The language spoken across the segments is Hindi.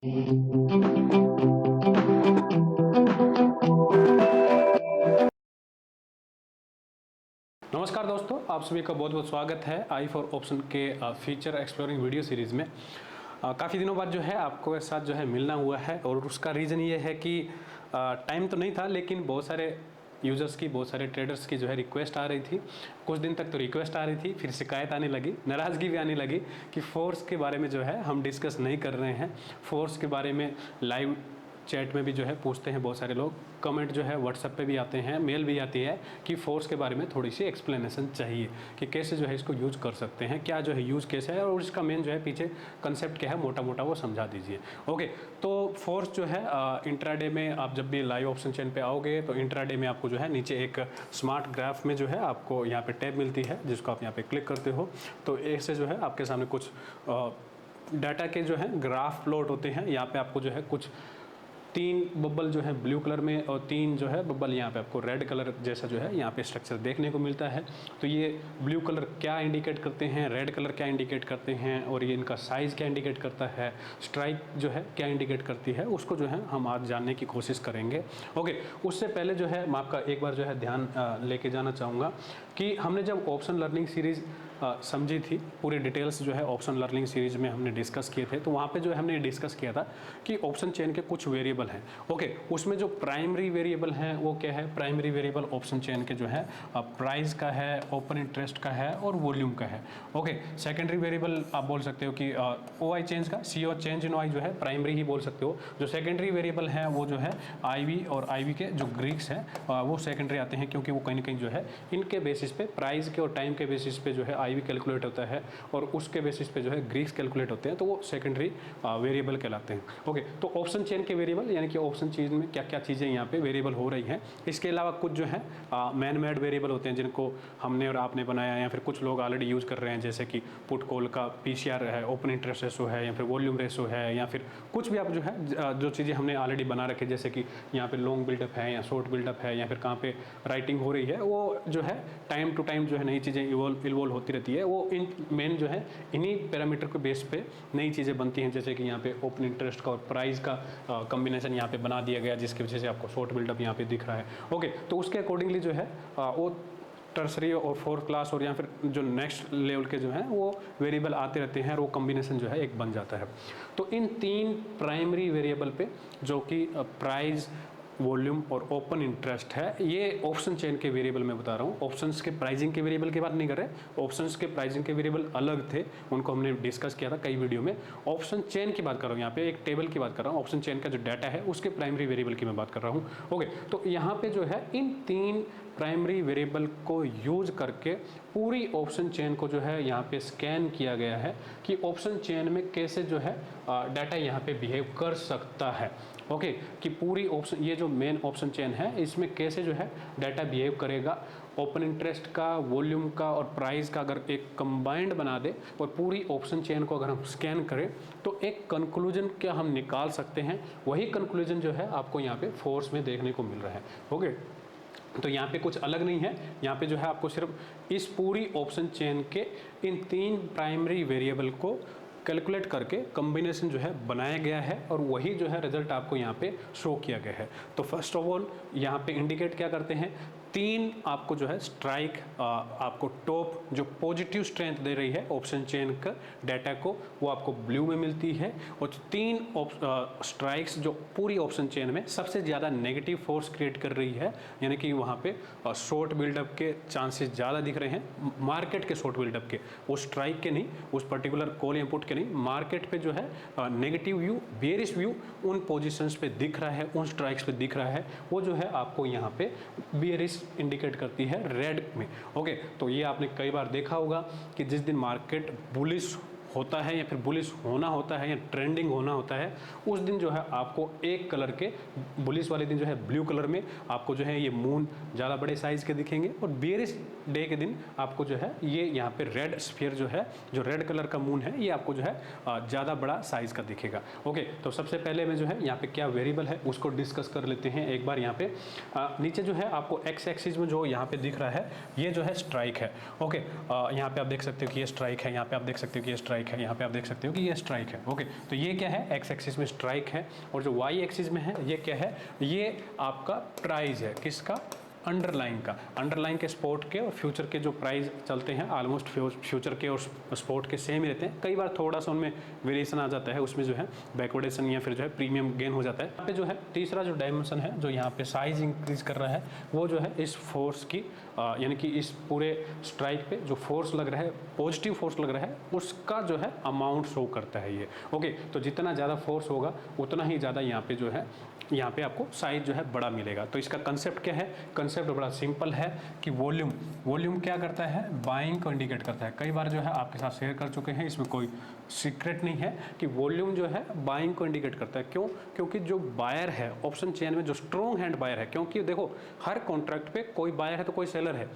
नमस्कार दोस्तों, आप सभी का बहुत बहुत स्वागत है आई फॉर ऑप्शन के फीचर एक्सप्लोरिंग वीडियो सीरीज़ में। काफ़ी दिनों बाद जो है आपको साथ जो है मिलना हुआ है, और उसका रीज़न ये है कि टाइम तो नहीं था, लेकिन बहुत सारे यूज़र्स की, बहुत सारे ट्रेडर्स की जो है रिक्वेस्ट आ रही थी। कुछ दिन तक तो रिक्वेस्ट आ रही थी, फिर शिकायत आने लगी, नाराज़गी भी आने लगी कि फोर्स के बारे में जो है हम डिस्कस नहीं कर रहे हैं। फोर्स के बारे में लाइव चैट में भी जो है पूछते हैं बहुत सारे लोग, कमेंट जो है व्हाट्सएप पे भी आते हैं, मेल भी आती है कि फोर्स के बारे में थोड़ी सी एक्सप्लेनेशन चाहिए कि कैसे जो है इसको यूज़ कर सकते हैं, क्या जो है यूज़ कैसे है, और इसका मेन जो है पीछे कंसेप्ट क्या है, मोटा मोटा वो समझा दीजिए। ओके, तो फोर्स जो है इंट्राडे में आप जब भी लाइव ऑप्शन चेन पे आओगे तो इंट्राडे में आपको जो है नीचे एक स्मार्ट ग्राफ में जो है आपको यहाँ पे टैब मिलती है, जिसको आप यहाँ पे क्लिक करते हो तो ऐसे जो है आपके सामने कुछ डाटा के जो है ग्राफ प्लॉट होते हैं। यहाँ पे आपको जो है कुछ 3 बबल जो है ब्लू कलर में और 3 जो है बबल यहाँ पे आपको रेड कलर जैसा जो है यहाँ पे स्ट्रक्चर देखने को मिलता है। तो ये ब्लू कलर क्या इंडिकेट करते हैं, रेड कलर क्या इंडिकेट करते हैं, और ये इनका साइज़ क्या इंडिकेट करता है, स्ट्राइक जो है क्या इंडिकेट करती है, उसको जो है हम आज जानने की कोशिश करेंगे। ओके, उससे पहले जो है मैं आपका एक बार जो है ध्यान लेके जाना चाहूँगा कि हमने जब ऑप्शन लर्निंग सीरीज़ समझी थी, पूरी डिटेल्स जो है ऑप्शन लर्निंग सीरीज में हमने डिस्कस किए थे, तो वहाँ पे जो है हमने डिस्कस किया था कि ऑप्शन चेन के कुछ वेरिएबल हैं। ओके, उसमें जो प्राइमरी वेरिएबल हैं वो क्या है, प्राइमरी वेरिएबल ऑप्शन चेन के जो है प्राइस का है, ओपन इंटरेस्ट का है और वॉल्यूम का है। ओके, सेकेंडरी वेरिएबल आप बोल सकते हो कि ओ आई चेंज का, सी और चेंज इन वाई जो है प्राइमरी ही बोल सकते हो। जो सेकेंडरी वेरिएबल है वो जो है आई वी और आई वी के जो ग्रीक्स हैं वो सेकेंडरी आते हैं, क्योंकि वो कहीं ना कहीं जो है इनके बेसिस पे, प्राइस के और टाइम के बेसिस पे जो है आई वी कैलकुलेट होता है, और उसके बेसिस पे जो है ग्रीक्स कैलकुलेट होते हैं, तो वो सेकेंडरी वेरिएबल कहलाते हैं। ओके, तो ऑप्शन चेन के वेरिएबल यानी कि ऑप्शन चेन में क्या क्या चीज़ें यहाँ पे वेरिएबल हो रही हैं। इसके अलावा कुछ जो है मैन मेड वेरिएबल होते हैं जिनको हमने और आपने बनाया, या फिर कुछ लोग ऑलरेडी यूज़ कर रहे हैं, जैसे कि पुट कॉल का पीसीआर है, ओपन इंटरेस्ट रेशो है, या फिर वॉल्यूम रेशो है, या फिर कुछ भी आप जो है जो चीज़ें हमने ऑलरेडी बना रखे, जैसे कि यहाँ पे लॉन्ग बिल्डअप है या शॉर्ट बिल्डअप है, या फिर कहाँ पे राइटिंग हो रही है, वो जो है टाइम टू टाइम जो है नई चीज़ें इवॉल्व होती रहती है। वो इन मेन जो है इन्हीं पैरामीटर के बेस पे नई चीज़ें बनती हैं, जैसे कि यहाँ पे ओपन इंटरेस्ट का और प्राइस का कॉम्बिनेशन यहाँ पे बना दिया गया, जिसकी वजह से आपको शॉर्ट बिल्डअप यहाँ पे दिख रहा है। ओके, तो उसके अकॉर्डिंगली जो है वो टर्सरी और फोर्थ क्लास और या फिर जो नेक्स्ट लेवल के जो हैं वो वेरिएबल आते रहते हैं, और वो कॉम्बिनेशन जो है एक बन जाता है। तो इन 3 प्राइमरी वेरिएबल पे, जो कि प्राइस, वॉल्यूम और ओपन इंटरेस्ट है, ये ऑप्शन चेन के वेरिएबल मैं बता रहा हूँ। ऑप्शंस के प्राइसिंग के वेरिएबल की बात नहीं कर रहे, ऑप्शंस के प्राइसिंग के वेरिएबल अलग थे, उनको हमने डिस्कस किया था कई वीडियो में। ऑप्शन चेन की बात कर रहा हूँ, यहाँ पे एक टेबल की बात कर रहा हूँ, ऑप्शन चेन का जो डाटा है उसके प्राइमरी वेरिएबल की मैं बात कर रहा हूँ। ओके, तो यहाँ पे जो है इन 3 प्राइमरी वेरिएबल को यूज करके पूरी ऑप्शन चेन को जो है यहाँ पे स्कैन किया गया है कि ऑप्शन चेन में कैसे जो है डाटा यहाँ पे बिहेव कर सकता है। ओके, कि पूरी ऑप्शन, ये जो मेन ऑप्शन चेन है, इसमें कैसे जो है डाटा बिहेव करेगा, ओपन इंटरेस्ट का, वॉल्यूम का और प्राइस का अगर एक कंबाइंड बना दे और पूरी ऑप्शन चेन को अगर हम स्कैन करें तो एक कंक्लूजन क्या हम निकाल सकते हैं। वही कंक्लूजन जो है आपको यहाँ पे फोर्स में देखने को मिल रहा है। ओके, तो यहाँ पे कुछ अलग नहीं है, यहाँ पे जो है आपको सिर्फ इस पूरी ऑप्शन चेन के इन 3 प्राइमरी वेरिएबल को कैलकुलेट करके कॉम्बिनेशन जो है बनाया गया है, और वही जो है रिजल्ट आपको यहाँ पे शो किया गया है। तो फर्स्ट ऑफ ऑल यहाँ पे इंडिकेट क्या करते हैं, 3 आपको जो है स्ट्राइक, आपको टॉप जो पॉजिटिव स्ट्रेंथ दे रही है ऑप्शन चेन का डाटा को, वो आपको ब्लू में मिलती है, और 3 स्ट्राइक्स जो पूरी ऑप्शन चेन में सबसे ज़्यादा नेगेटिव फोर्स क्रिएट कर रही है, यानी कि वहाँ पे शॉर्ट बिल्डअप के चांसेस ज़्यादा दिख रहे हैं, मार्केट के शॉर्ट बिल्डअप के, वो स्ट्राइक के नहीं, उस पर्टिकुलर कॉल या पुट के नहीं, मार्केट पे जो है नेगेटिव व्यू, बेयरिश व्यू उन पोजीशंस पे दिख रहा है, उन स्ट्राइक्स पे दिख रहा है, वो जो है आपको यहाँ पे बेयरिश इंडिकेट करती है रेड में। ओके, तो ये आपने कई बार देखा होगा कि जिस दिन मार्केट बुलिश होता है या फिर बुलिश होना होता है या ट्रेंडिंग होना होता है, उस दिन जो है आपको एक कलर के, बुलिश वाले दिन जो है ब्लू कलर में आपको जो है ये मून ज़्यादा बड़े साइज़ के दिखेंगे, और बेयरिश डे के दिन आपको जो है ये यहाँ पे रेड स्फीयर जो है, जो रेड कलर का मून है, ये आपको जो है ज़्यादा बड़ा साइज़ का दिखेगा। ओके, तो सबसे पहले में जो है यहाँ पे क्या वेरिएबल है उसको डिस्कस कर लेते हैं एक बार। यहाँ पे नीचे जो है आपको एक्स एक्सिस में जो यहाँ पे दिख रहा है, ये जो है स्ट्राइक है। ओके, यहाँ पे आप देख सकते हो कि ये स्ट्राइक है, यहाँ पे आप देख सकते हो कि ये स्ट्राइक स्ट्राइक है, यहाँ पे आप देख सकते हो कि ये स्ट्राइक है। ओके, तो ये क्या है, एक्स एक्सिस में स्ट्राइक है, और जो वाई एक्सिस में है ये क्या है, ये आपका प्राइस है, किसका, अंडरलाइन का। अंडरलाइन के स्पोर्ट के और फ्यूचर के जो प्राइस चलते हैं ऑलमोस्ट फ्यूचर के और स्पोर्ट के सेम ही रहते हैं, कई बार थोड़ा सा उनमें वेरिएशन आ जाता है, उसमें जो है बैकवर्डेशन या फिर जो है प्रीमियम गेन हो जाता है। यहाँ पे जो है तीसरा जो डायमेंशन है, जो यहाँ पे साइज इंक्रीज कर रहा है, वो जो है इस फोर्स की यानी कि इस पूरे स्ट्राइक पे जो फोर्स लग रहा है, पॉजिटिव फोर्स लग रहा है, उसका जो है अमाउंट शो करता है ये। ओके, तो जितना ज़्यादा फोर्स होगा उतना ही ज़्यादा यहाँ पे जो है, यहाँ पे आपको साइज जो है बड़ा मिलेगा। तो इसका कंसेप्ट क्या है, कंसेप्ट बड़ा सिंपल है कि वॉल्यूम क्या करता है, बाइंग को इंडिकेट करता है। कई बार जो है आपके साथ शेयर कर चुके हैं, इसमें कोई सीक्रेट नहीं है कि वॉल्यूम जो है बाइंग को इंडिकेट करता है। क्यों, क्योंकि जो बायर है ऑप्शन चेन में, जो स्ट्रॉन्ग हैंड बायर है, क्योंकि देखो हर कॉन्ट्रैक्ट पे कोई बायर है तो कोई सेलर है।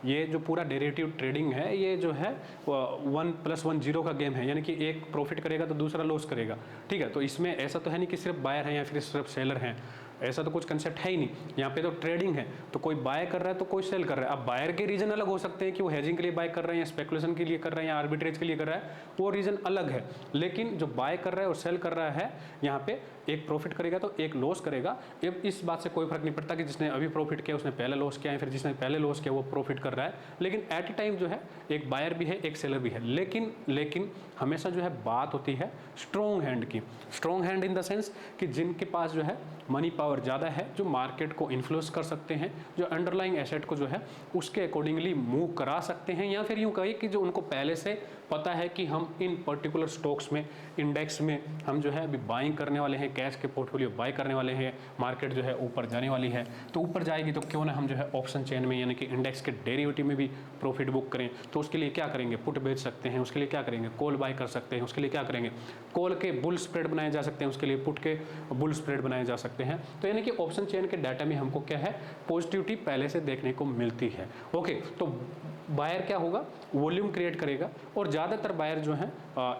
ये जो पूरा डेरिवेटिव ट्रेडिंग है, ये जो है 1+1 0 का गेम है, यानी कि एक प्रॉफिट करेगा तो दूसरा लॉस करेगा। ठीक है, तो इसमें ऐसा तो है नहीं कि सिर्फ बायर है या फिर सिर्फ सेलर हैं, ऐसा तो कुछ कंसेप्ट है ही नहीं। यहाँ पे तो ट्रेडिंग है, तो कोई बाय कर रहा है तो कोई सेल कर रहा है। अब बायर के रीजन अलग हो सकते हैं कि वो हेजिंग के लिए बाय कर रहे हैं या स्पेकुलेशन के लिए कर रहे हैं या आर्बिट्रेज के लिए कर रहा है, वो रीजन अलग है। लेकिन जो बाय कर रहा है और सेल कर रहा है, यहाँ पे एक प्रॉफिट करेगा तो एक लॉस करेगा। अब इस बात से कोई फर्क नहीं पड़ता कि जिसने अभी प्रॉफिट किया उसने पहले लॉस किया है, फिर जिसने पहले लॉस किया वो प्रॉफिट कर रहा है। लेकिन एट ए टाइम जो है एक बायर भी है, एक सेलर भी है। लेकिन हमेशा जो है बात होती है स्ट्रॉन्ग हैंड की। Strong hand in the sense कि जिनके पास जो है मनी पावर ज़्यादा है, जो मार्केट को इन्फ्लुएंस कर सकते हैं, जो अंडरलाइंग एसेट को जो है उसके अकॉर्डिंगली मूव करा सकते हैं, या फिर यूँ कहिए कि जो उनको पहले से पता है कि हम इन पर्टिकुलर स्टॉक्स में, इंडेक्स में हम जो है अभी बाइंग करने वाले हैं, कैश के पोर्टफोलियो बाय करने वाले हैं, मार्केट जो है ऊपर जाने वाली है, तो ऊपर जाएगी तो क्यों ना हम जो है ऑप्शन चेन में यानी कि इंडेक्स के डेरिवेटिव में भी प्रॉफिट बुक करें। तो उसके लिए क्या करेंगे, पुट बेच सकते हैं, उसके लिए क्या करेंगे, कॉल बाय कर सकते हैं, उसके लिए क्या करेंगे, कॉल के बुल स्प्रेड बनाए जा सकते हैं, उसके लिए पुट के बुल स्प्रेड बनाए जा सकते हैं। तो यानी कि ऑप्शन चेन के डाटा में हमको क्या है, पॉजिटिविटी पहले से देखने को मिलती है। ओके, तो बायर क्या होगा, वॉल्यूम क्रिएट करेगा, और ज़्यादातर बायर जो हैं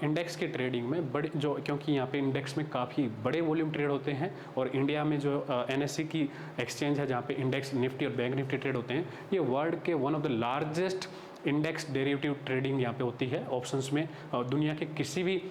इंडेक्स की ट्रेडिंग में बड़े, जो क्योंकि यहाँ पे इंडेक्स में काफ़ी बड़े वॉल्यूम ट्रेड होते हैं, और इंडिया में जो NSE की एक्सचेंज है जहाँ पे इंडेक्स निफ्टी और बैंक निफ्टी ट्रेड होते हैं, ये वर्ल्ड के one of the largest index derivative trading यहाँ पे होती है ऑप्शंस में। दुनिया के किसी भी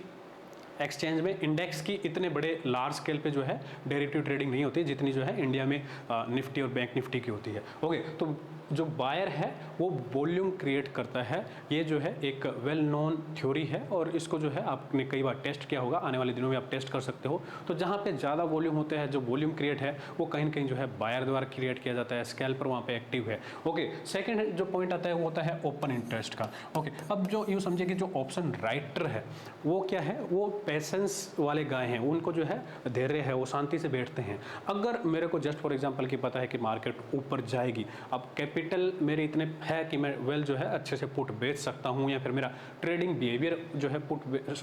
एक्सचेंज में इंडेक्स की इतने बड़े लार्ज स्केल पे जो है डेरिवेटिव ट्रेडिंग नहीं होती जितनी जो है इंडिया में निफ्टी और बैंक निफ्टी की होती है। ओके, तो जो बायर है वो वॉल्यूम क्रिएट करता है, ये जो है एक वेल नोन थ्योरी है, और इसको जो है आपने कई बार टेस्ट किया होगा, आने वाले दिनों में आप टेस्ट कर सकते हो। तो जहाँ पे ज़्यादा वॉल्यूम होते हैं, जो वॉल्यूम क्रिएट है वो कहीं ना कहीं जो है बायर द्वारा क्रिएट किया जाता है, स्कैल्पर वहाँ पे एक्टिव है। ओके, सेकेंड जो पॉइंट आता है वो होता है ओपन इंटरेस्ट का। ओके, अब जो यूँ समझे कि जो ऑप्शन राइटर है वो क्या है, वो पेशेंस वाले गाय हैं, उनको जो है धैर्य है, वो शांति से बैठते हैं। अगर मेरे को जस्ट फॉर एग्जांपल की पता है कि मार्केट ऊपर जाएगी, अब कैपिटल मेरे इतने है कि मैं जो है अच्छे से पुट बेच सकता हूँ, या फिर मेरा ट्रेडिंग बिहेवियर जो है पुट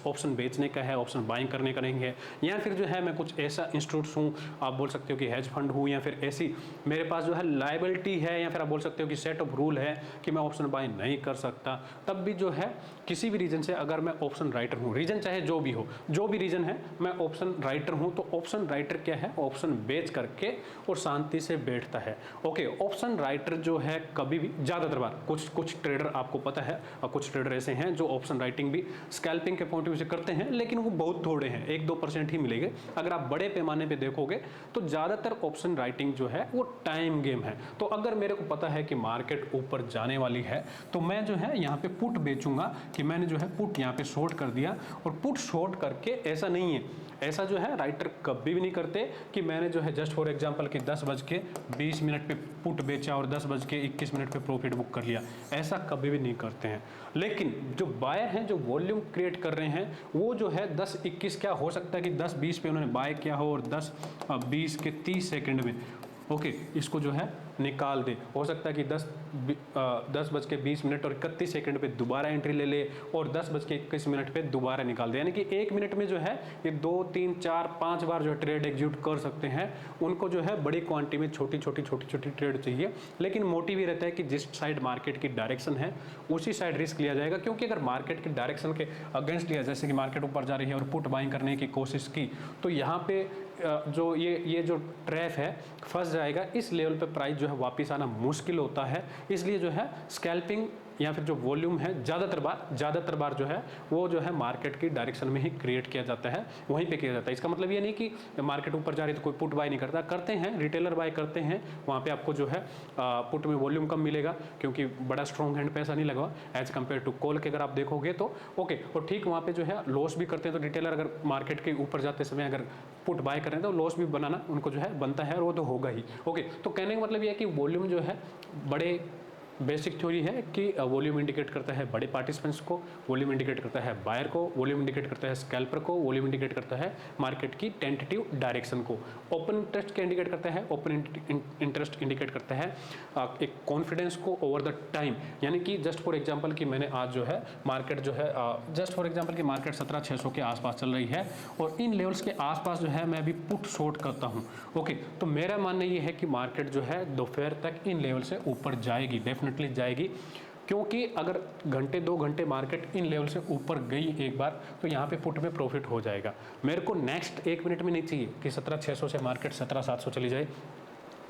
ऑप्शन बेचने का है, ऑप्शन बाइंग करने का नहीं है, या फिर जो है मैं कुछ ऐसा इंस्टीट्यूट्स हूँ, आप बोल सकते हो कि हेज फंड हूँ, या फिर ऐसी मेरे पास जो है लायबिलिटी है, या फिर आप बोल सकते हो कि सेट ऑफ रूल है कि मैं ऑप्शन बाइंग नहीं कर सकता, तब भी जो है किसी भी रीजन से अगर मैं ऑप्शन राइटर हूँ, रीजन चाहे जो भी हो, जो भी रीजन है, मैं ऑप्शन राइटर हूँ, तो ऑप्शन राइटर क्या है, ऑप्शन बेच करके और शांति से बैठता है। ओके, ऑप्शन राइटर जो है कभी भी, ज़्यादातर बार कुछ ट्रेडर आपको पता है, और कुछ ट्रेडर ऐसे हैं जो ऑप्शन राइटिंग भी स्कैल्पिंग के पॉइंट ऑफ व्यू से करते हैं, लेकिन वो बहुत थोड़े हैं, 1-2% ही मिलेंगे। अगर आप बड़े पैमाने पे देखोगे तो ज़्यादातर ऑप्शन राइटिंग जो है वो टाइम गेम है। तो अगर मेरे को पता है कि मार्केट ऊपर जाने वाली है, तो मैं जो है यहाँ पे पुट बेचूंगा, कि मैंने जो है पुट यहाँ पे शॉर्ट कर दिया, और पुट शॉर्ट करके, ऐसा नहीं है, ऐसा जो है राइटर कभी भी नहीं करते कि मैंने जो है जस्ट फॉर एग्जांपल कि 10:20 पे पुट बेचा और 10:21 पे प्रॉफिट बुक कर लिया, ऐसा कभी भी नहीं करते हैं। लेकिन जो बायर हैं, जो वॉल्यूम क्रिएट कर रहे हैं, वो जो है 10:21, क्या हो सकता है कि 10:20 पे उन्होंने बाय किया हो और 10:20 के 30 सेकंड में इसको जो है निकाल दे। हो सकता है कि 10:20 और 31 सेकंड पे दोबारा एंट्री ले ले और 10:21 पे दोबारा निकाल दे, यानी कि 1 मिनट में जो है ये 2, 3, 4, 5 बार जो ट्रेड एग्जीक्यूट कर सकते हैं। उनको जो है बड़ी क्वांटिटी में छोटी छोटी ट्रेड चाहिए, लेकिन मोटिव ये रहता है कि जिस साइड मार्केट की डायरेक्शन है उसी साइड रिस्क लिया जाएगा। क्योंकि अगर मार्केट की डायरेक्शन के अगेंस्ट लिया, जैसे कि मार्केट ऊपर जा रही है और पुट बाइंग करने की कोशिश की, तो यहाँ पे जो ये जो ट्रैप है फंस जाएगा। इस लेवल पे प्राइस जो है वापस आना मुश्किल होता है, इसलिए जो है स्कैल्पिंग या फिर जो वॉल्यूम है ज़्यादातर बार जो है वो जो है मार्केट की डायरेक्शन में ही क्रिएट किया जाता है, वहीं पे किया जाता है। इसका मतलब ये नहीं कि मार्केट ऊपर जा रही तो कोई पुट बाय नहीं करता, करते हैं, रिटेलर बाय करते हैं, वहाँ पे आपको जो है पुट में वॉल्यूम कम मिलेगा क्योंकि बड़ा स्ट्रॉन्ग हैंड पैसा नहीं लगा एज कम्पेयर टू कॉल के अगर आप देखोगे तो ओके। और ठीक वहाँ पे जो है लॉस भी करते हैं, तो रिटेलर अगर मार्केट के ऊपर जाते समय अगर पुट बाय करें तो लॉस भी बनाना उनको जो है बनता है और वो तो होगा ही। ओके, तो कहने का मतलब ये है कि वॉल्यूम जो है बड़े बेसिक थ्योरी है कि वॉल्यूम इंडिकेट करता है बड़े पार्टिसिपेंट्स को, वॉल्यूम इंडिकेट करता है बायर को, वॉल्यूम इंडिकेट करता है स्कैल्पर को, वॉल्यूम इंडिकेट करता है मार्केट की टेंटेटिव डायरेक्शन को। ओपन इंटरेस्ट क्या इंडिकेट करता है? ओपन इंटरेस्ट इंडिकेट करता है एक कॉन्फिडेंस को ओवर द टाइम, यानी कि जस्ट फॉर एग्जांपल कि मैंने आज जो है मार्केट जो है जस्ट फॉर एग्जांपल कि मार्केट 17,600 के आसपास चल रही है और इन लेवल्स के आसपास जो है मैं अभी पुट शॉर्ट करता हूँ। ओके, तो मेरा मानना ये है कि मार्केट जो है दोपहर तक इन लेवल से ऊपर जाएगी, डेफिनेटली जाएगी, क्योंकि अगर घंटे 2 घंटे मार्केट इन लेवल से ऊपर गई एक बार तो यहाँ पे पुट में प्रॉफिट हो जाएगा। मेरे को नेक्स्ट 1 मिनट में नहीं चाहिए कि 17,600 से मार्केट 17,700 चली जाए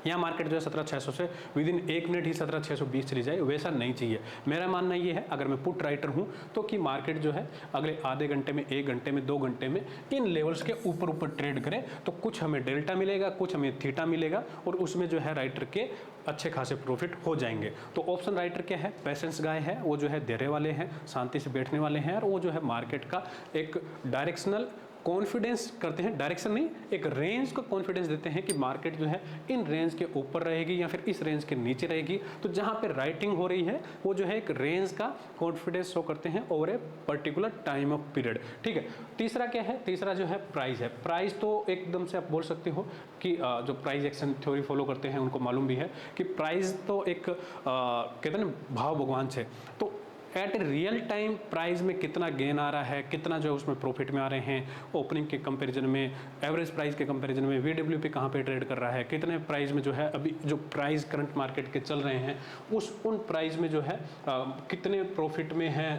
या मार्केट जो है 17,600 से विद इन 1 मिनट ही 17,620 चली जाए, वैसा नहीं चाहिए। मेरा मानना ये है अगर मैं पुट राइटर हूँ तो कि मार्केट जो है अगले आधे घंटे में, 1 घंटे में, 2 घंटे में इन लेवल्स के ऊपर ट्रेड करें तो कुछ हमें डेल्टा मिलेगा, कुछ हमें थीटा मिलेगा और उसमें जो है राइटर के अच्छे खासे प्रॉफिट हो जाएंगे। तो ऑप्शन राइटर क्या है? पेशेंस गाय है, वो जो है धैर्य वाले हैं, शांति से बैठने वाले हैं और वो जो है मार्केट का एक डायरेक्शनल कॉन्फिडेंस करते हैं, डायरेक्शन नहीं, एक रेंज का कॉन्फिडेंस देते हैं कि मार्केट जो है इन रेंज के ऊपर रहेगी या फिर इस रेंज के नीचे रहेगी। तो जहां पे राइटिंग हो रही है वो जो है एक रेंज का कॉन्फिडेंस शो करते हैं over a particular time of period. ठीक है, तीसरा क्या है? तीसरा जो है प्राइस है। प्राइस तो एकदम से आप बोल सकते हो कि जो प्राइस एक्शन थ्योरी फॉलो करते हैं उनको मालूम भी है कि प्राइस तो एक कहते हैं ना भाव भगवान से, तो एट रियल टाइम प्राइस में कितना गेन आ रहा है, कितना जो है उसमें प्रॉफिट में आ रहे हैं, ओपनिंग के कंपैरिजन में, एवरेज प्राइस के कंपैरिजन में, VWP कहाँ पे ट्रेड कर रहा है, कितने प्राइस में जो है अभी जो प्राइस करंट मार्केट के चल रहे हैं उन प्राइस में जो है कितने प्रॉफिट में है,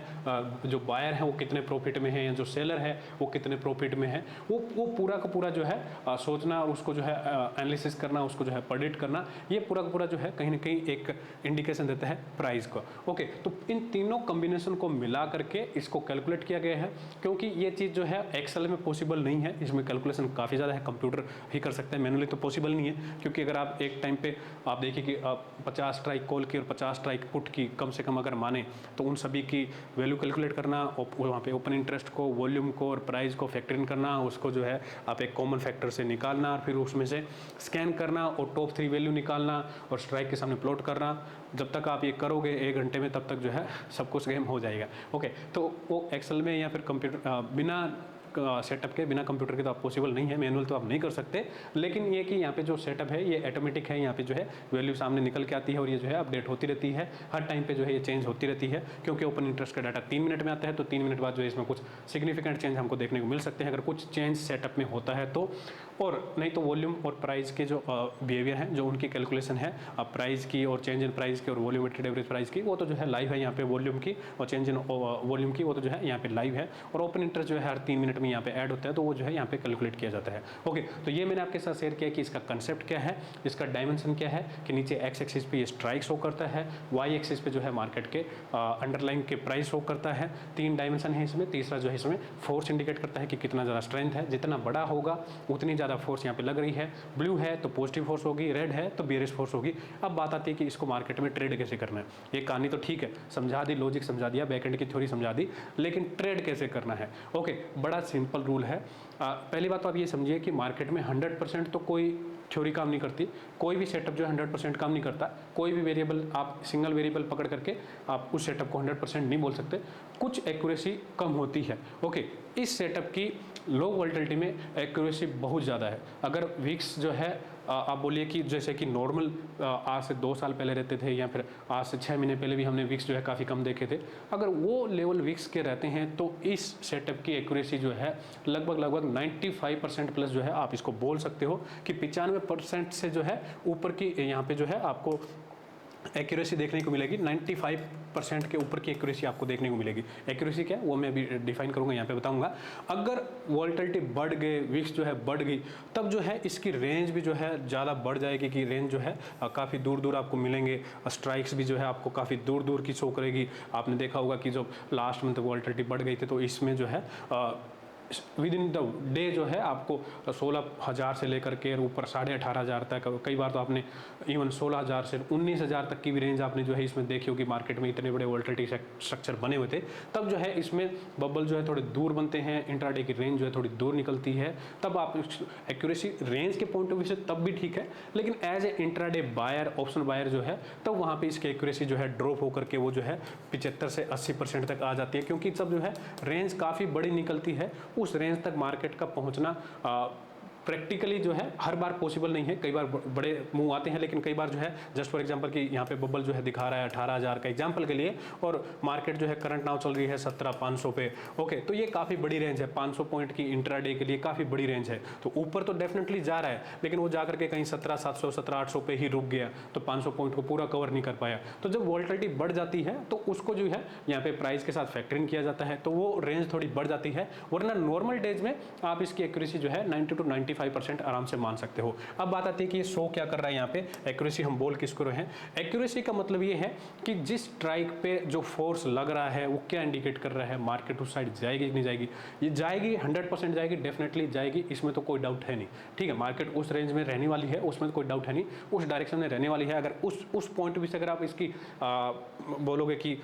जो बायर है वो कितने प्रॉफिट में है या जो सेलर है वो कितने प्रॉफिट में है, वो पूरा का पूरा जो है सोचना और उसको जो है एनालिसिस करना, उसको जो है प्रेडिक्ट करना, ये पूरा का पूरा जो है कहीं ना कहीं एक इंडिकेशन देता है प्राइस को। ओके, तो इन तीनों कॉम्बिनेशन को मिला करके इसको कैलकुलेट किया गया है, क्योंकि ये चीज़ जो है एक्सेल में पॉसिबल नहीं है, इसमें कैलकुलेशन काफ़ी ज़्यादा है, कंप्यूटर ही कर सकते हैं, मैनुअली तो पॉसिबल नहीं है। क्योंकि अगर आप एक टाइम पे आप देखिए कि 50 स्ट्राइक कॉल की और 50 स्ट्राइक पुट की कम से कम अगर माने तो उन सभी की वैल्यू कैलकुलेट करना, वहाँ पे ओपन इंटरेस्ट को, वॉल्यूम को और प्राइस को फैक्टर इन करना, उसको जो है आप एक कॉमन फैक्टर से निकालना और फिर उसमें से स्कैन करना और टॉप 3 वैल्यू निकालना और स्ट्राइक के सामने प्लॉट करना। जब तक आप ये करोगे 1 घंटे में तब तक जो है सब कुछ गेम हो जाएगा। ओके, तो वो एक्सेल में या फिर कंप्यूटर बिना सेटअप के, बिना कंप्यूटर के तो आप पॉसिबल नहीं है, मैनुअल तो आप नहीं कर सकते। लेकिन ये कि यहाँ पे जो सेटअप है ये ऑटोमेटिक है, यहाँ पे जो है वैल्यू सामने निकल के आती है और ये जो है अपडेट होती रहती है, हर टाइम पे जो है ये चेंज होती रहती है। क्योंकि ओपन इंटरेस्ट का डाटा 3 मिनट में आता है तो 3 मिनट बाद जो है इसमें कुछ सिग्निफिकेंट चेंज हमको देखने को मिल सकते हैं अगर कुछ चेंज सेटअप में होता है तो, और नहीं तो वॉल्यूम और प्राइस के जो बिहेवियर हैं, जो उनकी कैलकुलेशन है प्राइस की और चेंज इन प्राइस की और वॉल्यूम वेटेड एवरेज प्राइस की, वो तो जो है लाइव है यहाँ पे वॉल्यूम की, और चेंज इन वॉल्यूम की वो तो जो है यहाँ पे लाइव है। और ओपन इंटरेस्ट जो है हर 3 मिनट में यहाँ पे ऐड होता है तो वो जो है यहाँ पे कैलकुलेट किया जाता है। ओके, तो ये मैंने आपके साथ शेयर किया कि इसका कंसेप्ट क्या है, इसका डायमेंशन क्या है, कि नीचे एक्स एक्सिस पे ये स्ट्राइक शो करता है, वाई एक्सिस पे जो है मार्केट के अंडरलाइन के प्राइस शो करता है। 3 डायमेंशन है इसमें। तीसरा जो है इसमें फोर्स इंडिकेट करता है कि कितना ज़्यादा स्ट्रेंथ है, जितना बड़ा होगा उतनी ज़्यादा फोर्स यहाँ पे लग रही है। ब्लू है तो पॉजिटिव फोर्स होगी, रेड है तो बेयरिश फोर्स होगी। अब बात आती है कि इसको मार्केट में ट्रेड कैसे करना है। ये कहानी तो ठीक है, समझा दी, लॉजिक समझा दिया, बैकएंड की थ्योरी समझा दी, लेकिन ट्रेड कैसे करना है। ओके, बड़ा सिंपल रूल है। पहली बात तो आप ये समझिए कि मार्केट में 100% तो कोई थ्योरी काम नहीं करती, कोई भी सेटअप जो है 100% काम नहीं करता। कोई भी वेरिएबल आप सिंगल वेरिएबल पकड़ करके आप उस सेटअप को 100% नहीं बोल सकते, कुछ एक्यूरेसी कम होती है। ओके, इस सेटअप की लो वोल्टिलिटी में एक्यूरेसी बहुत ज़्यादा है। अगर वीक्स जो है आप बोलिए कि जैसे कि नॉर्मल आज से 2 साल पहले रहते थे या फिर आज से 6 महीने पहले भी हमने वीक्स जो है काफ़ी कम देखे थे, अगर वो लेवल वीक्स के रहते हैं तो इस सेटअप की एक्यूरेसी जो है लगभग 95% प्लस जो है आप इसको बोल सकते हो कि 95% से जो है ऊपर की यहाँ पे जो है आपको एक्यूरेसी देखने को मिलेगी 95% के ऊपर की एक्यूरेसी आपको देखने को मिलेगी। एक्यूरेसी क्या है वो मैं अभी डिफाइन करूंगा, यहाँ पे बताऊंगा। अगर वोलेटिलिटी बढ़ गए, विक्स जो है बढ़ गई, तब जो है इसकी रेंज भी जो है ज़्यादा बढ़ जाएगी कि रेंज जो है काफ़ी दूर दूर आपको मिलेंगे। स्ट्राइक्स भी जो है आपको काफ़ी दूर दूर की शो करेगी। आपने देखा होगा कि जब लास्ट मंथ वोलेटिलिटी बढ़ गई थी तो इसमें जो है विद इन द डे जो है आपको 16,000 से लेकर के ऊपर 18,500 तक, कई बार तो आपने इवन 16,000 से 19,000 तक की भी रेंज आपने जो है इसमें देखी होगी। मार्केट में इतने बड़े वोलेटिलिटी स्ट्रक्चर बने हुए थे, तब जो है इसमें बबल जो है थोड़े दूर बनते हैं, इंट्राडे की रेंज जो है थोड़ी दूर निकलती है। तब आप एक्यूरेसी रेंज के पॉइंट ऑफ व्यू से तब भी ठीक है, लेकिन as a intraday buyer, option buyer जो है, तब वहाँ पर इसकी एक्यूरेसी जो है ड्रॉप होकर के वो जो है 75 से 80% तक आ जाती है, क्योंकि तब जो है रेंज काफ़ी बड़ी निकलती है। उस रेंज तक मार्केट का पहुंचना प्रैक्टिकली जो है हर बार पॉसिबल नहीं है। कई बार बड़े मूव आते हैं, लेकिन कई बार जो है जस्ट फॉर एग्जांपल कि यहाँ पे बबल जो है दिखा रहा है 18,000 का एग्जांपल के लिए, और मार्केट जो है करंट नाउ चल रही है 17,500 पे। ओके, तो ये काफ़ी बड़ी रेंज है, 500 पॉइंट की इंट्राडे के लिए काफ़ी बड़ी रेंज है। तो ऊपर तो डेफिनेटली जा रहा है, लेकिन वो जाकर के कहीं 17,700 17,800 पे ही रुक गया, तो 500 पॉइंट को पूरा कवर नहीं कर पाया। तो जब वोलेटिलिटी बढ़ जाती है तो उसको जो है यहाँ पे प्राइस के साथ फैक्टरिंग किया जाता है, तो वो रेंज थोड़ी बढ़ जाती है। वरना नॉर्मल डेज में आप इसकी एक्यूरेसी जो है 90 to 95% आराम से मान सकते हो। अब बात आती है कि ये शो क्या कर रहा है यहाँ पे, एक्यूरेसी हम बोल किसको रहे हैं। एक्यूरेसी का मतलब ये है कि जिस स्ट्राइक पे जो फोर्स लग रहा है वो क्या इंडिकेट कर रहा है, मार्केट उस साइड जाएगी कि नहीं जाएगी। ये जाएगी, 100% जाएगी, डेफिनेटली जाएगी, इसमें तो कोई डाउट है नहीं। ठीक है, मार्केट उस रेंज में रहने वाली है, उसमें तो कोई डाउट है नहीं, उस डायरेक्शन में रहने वाली है। अगर उस पॉइंट भी से अगर आप इसकी बोलोगे कि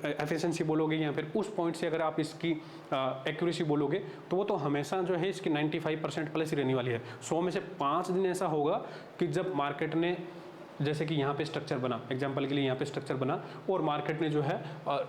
एफिशिएंसी बोलोगे, या फिर उस पॉइंट से अगर आप इसकी एक्यूरेसी बोलोगे, तो वो तो हमेशा जो है इसकी 95% प्लस ही रहने वाली है। 100 में से 5 दिन ऐसा होगा कि जब मार्केट ने, जैसे कि यहाँ पे स्ट्रक्चर बना, एग्जांपल के लिए यहाँ पे स्ट्रक्चर बना और मार्केट ने जो है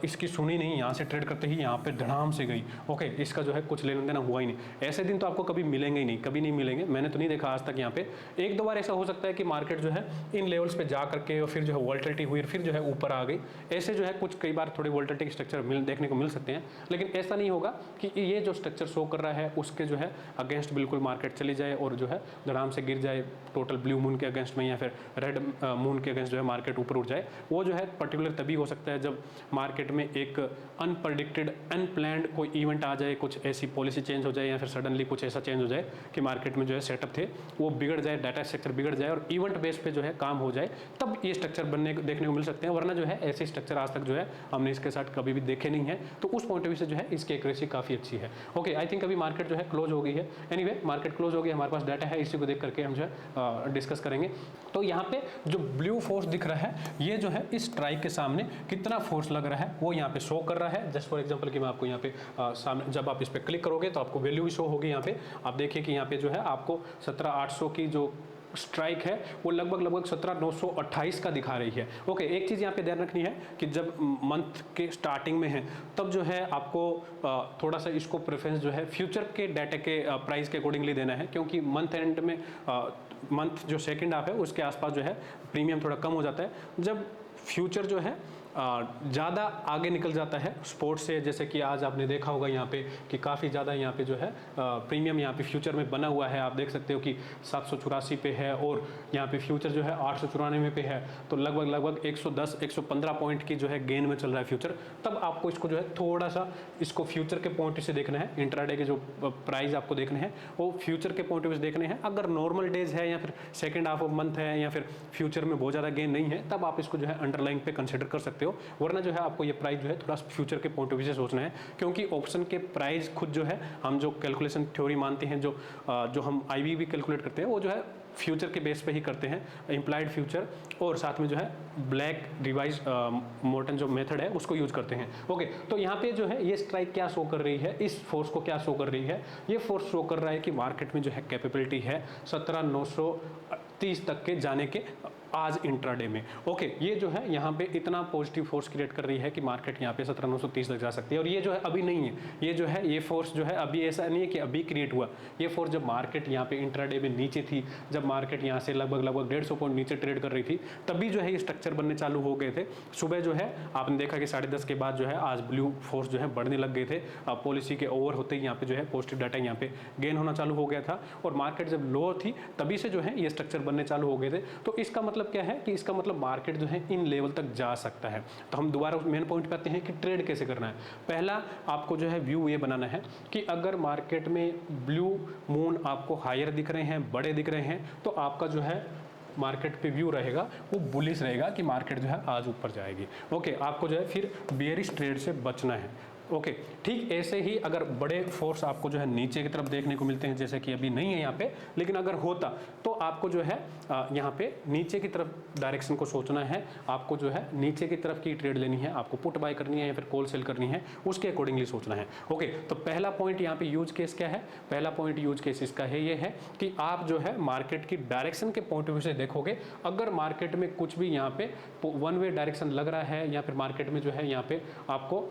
इसकी सुनी नहीं, यहाँ से ट्रेड करते ही यहाँ पे धड़ाम से गई। ओके, इसका जो है कुछ लेना देना हुआ ही नहीं। ऐसे दिन तो आपको कभी मिलेंगे ही नहीं, कभी नहीं मिलेंगे। मैंने तो नहीं देखा आज तक। यहाँ पे एक दो बार ऐसा हो सकता है कि मार्केट जो है इन लेवल्स पे जा करके और फिर जो है वोलेटिलिटी हुई, फिर जो है ऊपर आ गई। ऐसे जो है कुछ कई बार थोड़े वोलेटिलिटी स्ट्रक्चर देखने को मिल सकते हैं, लेकिन ऐसा नहीं होगा कि ये जो स्ट्रक्चर शो कर रहा है उसके जो है अगेंस्ट बिल्कुल मार्केट चली जाए और जो है धड़ाम से गिर जाए टोटल ब्लू मून के अगेंस्ट में, या फिर रेड मून के अगेंस्ट जो है मार्केट ऊपर उठ जाए। वो जो है पर्टिकुलर तभी हो सकता है जब मार्केट में एक अनप्रडिक्टेड, अनप्लान्ड कोई इवेंट आ जाए, कुछ ऐसी पॉलिसी चेंज हो जाए, या फिर सडनली कुछ ऐसा चेंज हो जाए कि मार्केट में जो है सेटअप थे वो बिगड़ जाए, डाटा स्ट्रक्चर बिगड़ जाए और इवेंट बेस पे जो है काम हो जाए, तब ये स्ट्रक्चर देखने को मिल सकते हैं। वरना जो है ऐसे स्ट्रक्चर आज तक जो है हमने इसके साथ कभी भी देखे नहीं है। तो उस पॉइंट ऑफ व्यू से जो है इसकी एक्यूरेसी काफ़ी अच्छी है। ओके, आई थिंक अभी मार्केट जो है क्लोज हो गई है। एनीवे, मार्केट क्लोज हो गई, हमारे पास डाटा है, इसी को देख करके हम जो है डिस्कस करेंगे। तो यहाँ पे जो ब्लू फोर्स दिख रहा है, ये जो है इस स्ट्राइक के सामने कितना फोर्स लग रहा है वो यहाँ पे शो कर रहा है। जस्ट फॉर एग्जांपल कि मैं आपको यहाँ पे सामने, जब आप इस पे क्लिक करोगे तो आपको वैल्यू भी शो होगी। यहाँ पे आप देखिए कि यहाँ पे जो है आपको 17,800 की जो स्ट्राइक है वो लगभग 17,928 का दिखा रही है। ओके, एक चीज़ यहाँ पे ध्यान रखनी है कि जब मंथ के स्टार्टिंग में है तब जो है आपको थोड़ा सा इसको प्रेफरेंस जो है फ्यूचर के डाटा के प्राइस के अकॉर्डिंगली देना है, क्योंकि मंथ एंड में मंथ जो सेकेंड हाफ है उसके आसपास जो है प्रीमियम थोड़ा कम हो जाता है। जब फ्यूचर जो है ज़्यादा आगे निकल जाता है स्पोर्ट से, जैसे कि आज आपने देखा होगा यहाँ पे कि काफ़ी ज़्यादा यहाँ पे जो है प्रीमियम यहाँ पे फ्यूचर में बना हुआ है। आप देख सकते हो कि 784 पे है और यहाँ पे फ्यूचर जो है 894 पे है, तो लगभग 110-115 पॉइंट की जो है गेन में चल रहा है फ्यूचर। तब आपको इसको जो है थोड़ा सा इसको फ्यूचर के पॉइंट से देखना है। इंट्राडे के जो प्राइस आपको देखने हैं वो फ्यूचर के पॉइंट से देखने हैं। अगर नॉर्मल डेज है या फिर सेकेंड हाफ ऑफ मंथ है या फिर फ्यूचर में बहुत ज़्यादा गेन नहीं है, तब आप इसको जो है अंडरलाइन पे कंसिडर कर सकते हो। वरना जो है आपको ये प्राइस जो है थोड़ा फ्यूचर के पॉइंट ऑफ व्यू से सोचना है, क्योंकि ऑप्शन के प्राइस खुद जो है हम जो कैलकुलेशन थ्योरी मानते हैं, जो हम आईवी भी कैलकुलेट करते हैं, वो जो है फ्यूचर के बेस पे ही करते हैं, इम्प्लाइड फ्यूचर, और साथ में जो है ब्लैक रिवाइज मोर्टन जो मेथड है उसको यूज करते हैं। ओके, तो यहाँ पे जो है ये स्ट्राइक क्या शो कर रही है, इस फोर्स को क्या शो कर रही है, ये फोर्स शो कर रहा है कि मार्केट में जो है कैपेबिलिटी है 17,930 तक के जाने के आज इंट्राडे में। ओके, ये जो है यहाँ पे इतना पॉजिटिव फोर्स क्रिएट कर रही है कि मार्केट यहाँ पे 17,930 तक जा सकती है। और ये जो है अभी नहीं है, ये जो है ये फोर्स जो है अभी ऐसा नहीं है कि अभी क्रिएट हुआ। ये फोर्स जब मार्केट यहाँ पे इंट्राडे में नीचे थी, जब मार्केट यहाँ से लगभग 150 पॉइंट नीचे ट्रेड कर रही थी, तभी जो है ये स्ट्रक्चर बनने चालू हो गए थे। सुबह जो है आपने देखा कि 10:30 के बाद जो है आज ब्लू फोर्स जो है बढ़ने लग गए थे। पॉलिसी के ओवर होते ही यहाँ पे जो है पॉजिटिव डाटा यहाँ पे गेन होना चालू हो गया था, और मार्केट जब लो थी तभी से जो है ये स्ट्रक्चर बनने चालू हो गए थे। तो इसका मतलब मतलब क्या है कि इसका मतलब मार्केट जो है इन लेवल तक जा सकता है। तो हम दोबारा मेन पॉइंट पे आते हैं कि ट्रेड कैसे करना है। पहला आपको जो है व्यू ये बनाना है कि अगर मार्केट में ब्लू मून आपको हायर दिख रहे हैं, बड़े दिख रहे हैं, तो आपका जो है मार्केट पे व्यू रहेगा वो बुलिश रहेगा कि मार्केट जो है आज ऊपर जाएगी। ओके, आपको जो है फिर बेयरिश ट्रेड से बचना है। ओके, ठीक ऐसे ही अगर बड़े फोर्स आपको जो है नीचे की तरफ देखने को मिलते हैं, जैसे कि अभी नहीं है यहाँ पे, लेकिन अगर होता तो आपको जो है यहाँ पे नीचे की तरफ डायरेक्शन को सोचना है। आपको जो है नीचे की तरफ की ट्रेड लेनी है, आपको पुट बाय करनी है या फिर कॉल सेल करनी है, उसके अकॉर्डिंगली सोचना है। ओके, तो पहला पॉइंट यहाँ पे यूज केस क्या है? पहला पॉइंट यूज केस इसका है ये है कि आप जो है मार्केट की डायरेक्शन के पॉइंट ऑफ व्यू से देखोगे। अगर मार्केट में कुछ भी यहाँ पे वन वे डायरेक्शन लग रहा है या फिर मार्केट में जो है यहाँ पे आपको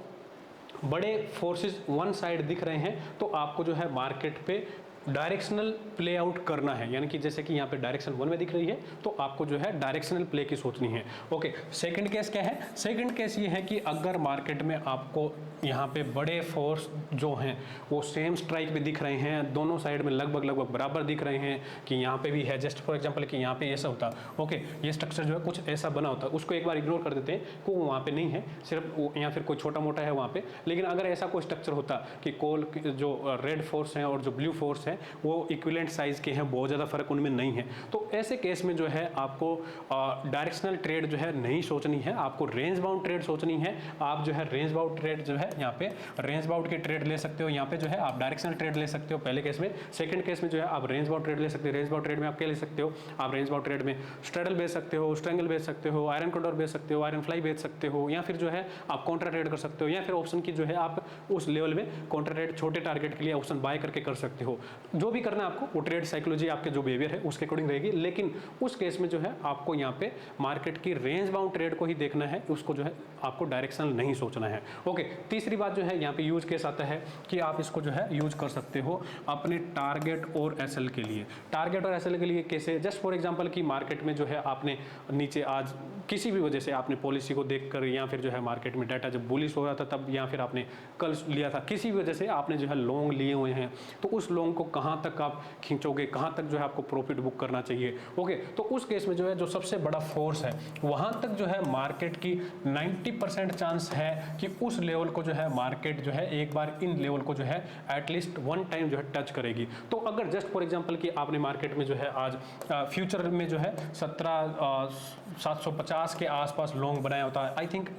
बड़े फोर्सेस वन साइड दिख रहे हैं, तो आपको जो है मार्केट पे डायरेक्शनल प्ले आउट करना है। यानी कि जैसे कि यहाँ पे डायरेक्शन वन में दिख रही है, तो आपको जो है डायरेक्शनल प्ले की सोचनी है। ओके, सेकंड केस क्या है? सेकंड केस ये है कि अगर मार्केट में आपको यहाँ पे बड़े फोर्स जो हैं वो सेम स्ट्राइक पे दिख रहे हैं, दोनों साइड में लगभग बराबर दिख रहे हैं, कि यहाँ पे भी है, जस्ट फॉर एग्जांपल कि यहाँ पे ऐसा होता, ओके, ये स्ट्रक्चर जो है कुछ ऐसा बना होता, उसको एक बार इग्नोर कर देते हैं कि वो वहाँ पे नहीं है, सिर्फ या फिर कोई छोटा मोटा है वहाँ पे। लेकिन अगर ऐसा कोई स्ट्रक्चर होता कि कोल जो रेड फोर्स हैं और जो ब्लू फोर्स है वो इक्विवेलेंट साइज के हैं, बहुत ज़्यादा फर्क उनमें नहीं है, तो ऐसे केस में जो है आपको डायरेक्शनल ट्रेड जो है नहीं सोचनी है, आपको रेंज बाउंड ट्रेड सोचनी है। आप जो है रेंज बाउंड ट्रेड जो है यहाँ पे रेंज बाउंड की ट्रेड ले सकते हो, यहाँ पे जो है आप डायरेक्शनल ट्रेड ले सकते हो पहले केस में। सेकंड केस में जो है आप रेंज बाउंड ट्रेड ले सकते हो। रेंज बाउंड ट्रेड में आप क्या ले सकते हो? आप रेंज बाउंड ट्रेड में स्ट्रेडल बेच सकते हो, स्ट्रेंगल बेच सकते हो, आयरन कोडर बेच सकते हो, आयरन फ्लाई बेच सकते हो, या फिर जो है आप काउंटर ट्रेड कर सकते हो, या फिर ऑप्शन की जो है आप उस लेवल में काउंटर ट्रेड छोटे टारगेट के लिए ऑप्शन बाय करके कर सकते हो। जो भी करना है आपको, वो ट्रेड साइकोलॉजी आपके जो बिहेवियर है उसके अकॉर्डिंग रहेगी। लेकिन उस केस में जो है आपको यहाँ पे मार्केट की रेंज बाउंड ट्रेड को ही देखना है, उसको जो है आपको डायरेक्शनल नहीं सोचना है। ओके, तीसरी बात जो है यहाँ पे यूज केस आता है कि आप इसको जो है यूज कर सकते हो अपने टारगेट और एसएल के लिए। टारगेट और एसएल के लिए कैसे? जस्ट फॉर एग्जांपल कि मार्केट में जो है आपने नीचे आज किसी भी वजह से आपने पॉलिसी को देखकर, या फिर जो है मार्केट में डाटा जब बुलिश हो रहा था तब, या फिर आपने कल लिया था, किसी भी वजह से आपने जो है लॉन्ग लिए हुए हैं, तो उस लॉन्ग को कहाँ तक आप खींचोगे, कहाँ तक जो है आपको प्रॉफिट बुक करना चाहिए। ओके, तो उस केस में जो है जो सबसे बड़ा फोर्स है वहाँ तक जो है मार्केट की 90% चांस है कि उस लेवल को जो है मार्केट जो है एक बार इन लेवल को जो है एटलीस्ट वन टाइम जो है टच करेगी। तो अगर जस्ट फॉर एग्जांपल कि आपने मार्केट में जो है आज फ्यूचर में जो है 17,750 के आसपास लॉन्ग बनाया होता है। आई थिंक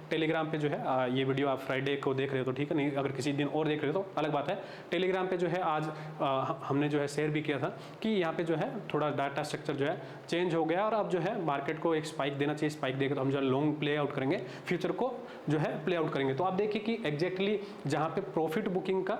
टेलीग्राम पे जो है ये वीडियो आप फ्राइडे को देख रहे हो तो ठीक है, नहीं अगर किसी दिन और देख रहे हो तो अलग बात है। टेलीग्राम पे जो है आज हमने जो है शेयर भी किया था कि यहाँ पे जो है थोड़ा डाटा स्ट्रक्चर जो है चेंज हो गया, और अब जो है मार्केट को एक स्पाइक देना चाहिए। स्पाइक देगा तो हम जो है लॉन्ग प्ले आउट करेंगे, फ्यूचर को जो है प्ले आउट करेंगे। तो आप देखिए कि एग्जैक्टली जहाँ पे प्रॉफिट बुकिंग का